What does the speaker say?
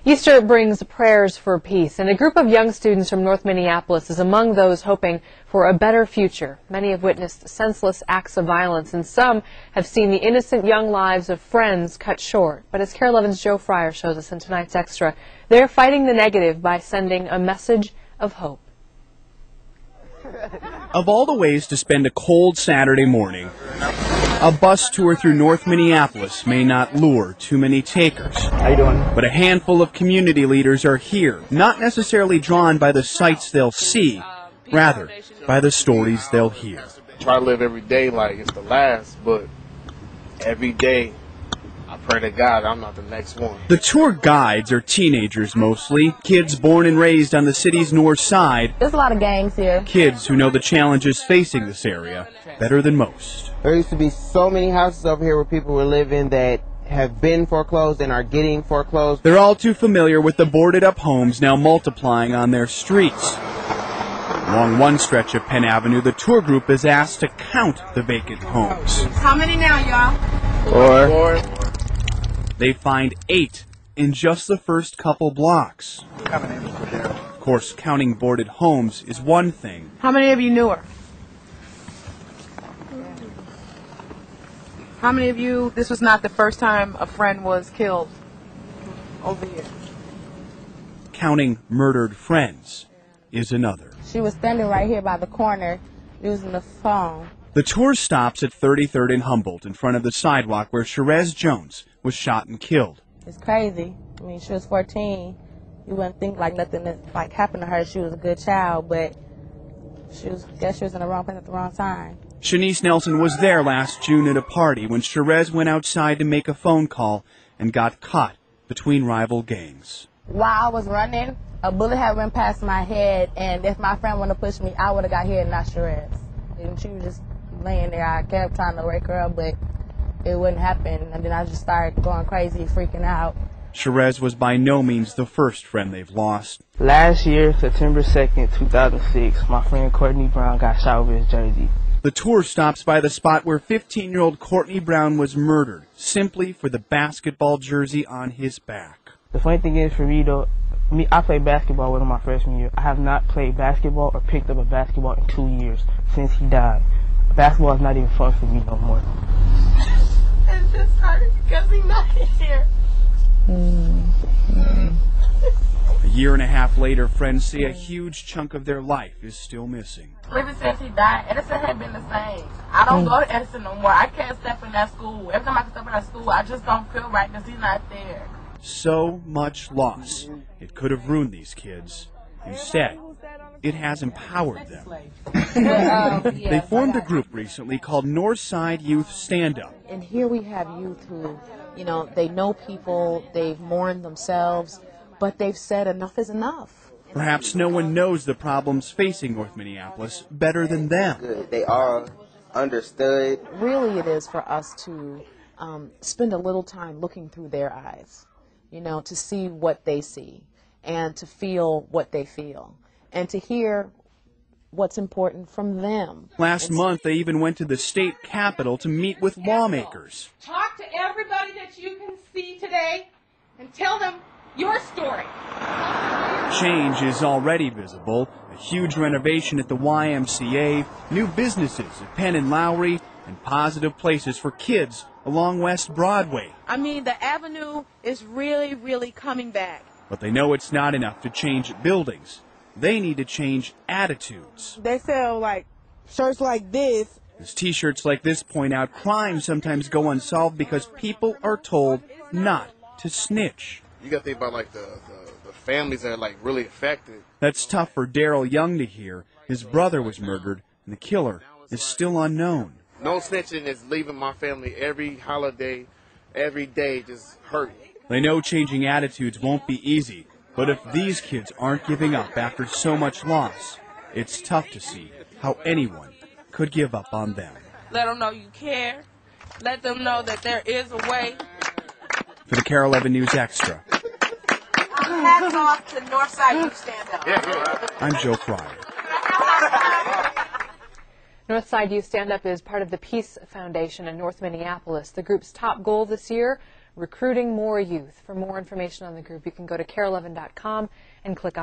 Easter brings prayers for peace, and a group of young students from North Minneapolis is among those hoping for a better future. Many have witnessed senseless acts of violence, and some have seen the innocent young lives of friends cut short. But as KARE11's Joe Fryer shows us in tonight's Extra, they're fighting the negative by sending a message of hope. Of all the ways to spend a cold Saturday morning, a bus tour through North Minneapolis may not lure too many takers. How you doing? But a handful of community leaders are here, not necessarily drawn by the sights they'll see, rather by the stories they'll hear. Try to live every day like it's the last, but every day I pray to God I'm not the next one. The tour guides are teenagers mostly, kids born and raised on the city's north side. There's a lot of gangs here. Kids who know the challenges facing this area better than most. There used to be so many houses over here where people were living that have been foreclosed and are getting foreclosed. They're all too familiar with the boarded-up homes now multiplying on their streets. Along one stretch of Penn Avenue, the tour group is asked to count the vacant homes. How many now, y'all? Four. They find 8 in just the first couple blocks. Of course, counting boarded homes is one thing. How many of you knew her? How many of you, this was not the first time a friend was killed over here? Counting murdered friends is another. She was standing right here by the corner using the phone. The tour stops at 33rd and Humboldt in front of the sidewalk where Sherez Jones was shot and killed. It's crazy. I mean, she was 14. You wouldn't think like nothing that happened to her. She was a good child, but I guess she was in the wrong place at the wrong time. Shanice Nelson was there last June at a party when Sherez went outside to make a phone call and got caught between rival gangs. While I was running, a bullet had went past my head, and if my friend wanted to push me, I would have got hit and not Sherez. And she was just laying there. I kept trying to wake her up, but it wouldn't happen. And then I just started going crazy, freaking out. Sherez was by no means the first friend they've lost. Last year, September 2nd, 2006, my friend Courtney Brown got shot over his jersey. The tour stops by the spot where 15-year-old Courtney Brown was murdered, simply for the basketball jersey on his back. The funny thing is, for me though, I played basketball with him my freshman year. I have not played basketball or picked up a basketball in 2 years since he died. Basketball is not even fun for me no more. It just started because he's not here. A year and a half later, friends say a huge chunk of their life is still missing. Ever since he died, Edison had been the same. I don't go to Edison no more. I can't step in that school. Every time I step in that school, I just don't feel right because he's not there. So much loss. It could have ruined these kids. Instead, it has empowered them. They formed a group recently called Northside Youth Standup. And here we have youth who, they know people, they've mourned themselves, but they've said enough is enough. Perhaps no one knows the problems facing North Minneapolis better than them. They all understood. Really it is for us to spend a little time looking through their eyes, to see what they see and to feel what they feel and to hear what's important from them. Last month, they even went to the state capitol to meet with lawmakers. Talk to everybody that you can see today and tell them your story. Change is already visible. A huge renovation at the YMCA, new businesses at Penn and Lowry, and positive places for kids along West Broadway. I mean, the avenue is really, really coming back. But they know it's not enough to change buildings. They need to change attitudes. They sell, shirts like this. As T-shirts like this point out, crimes sometimes go unsolved because people are told not to snitch. You got to think about the families that are really affected. That's tough for Daryl Young to hear. His brother was murdered, and the killer is still unknown. No snitching is leaving my family every holiday, every day, just hurting. They know changing attitudes won't be easy, but if these kids aren't giving up after so much loss, it's tough to see how anyone could give up on them. Let them know you care. Let them know that there is a way. For the KARE11 News Extra, Hats off to Northside Youth Standup. I'm Joe Fryer. Northside Youth Standup is part of the Peace Foundation in North Minneapolis. The group's top goal this year, recruiting more youth. For more information on the group, you can go to KARE11.com and click on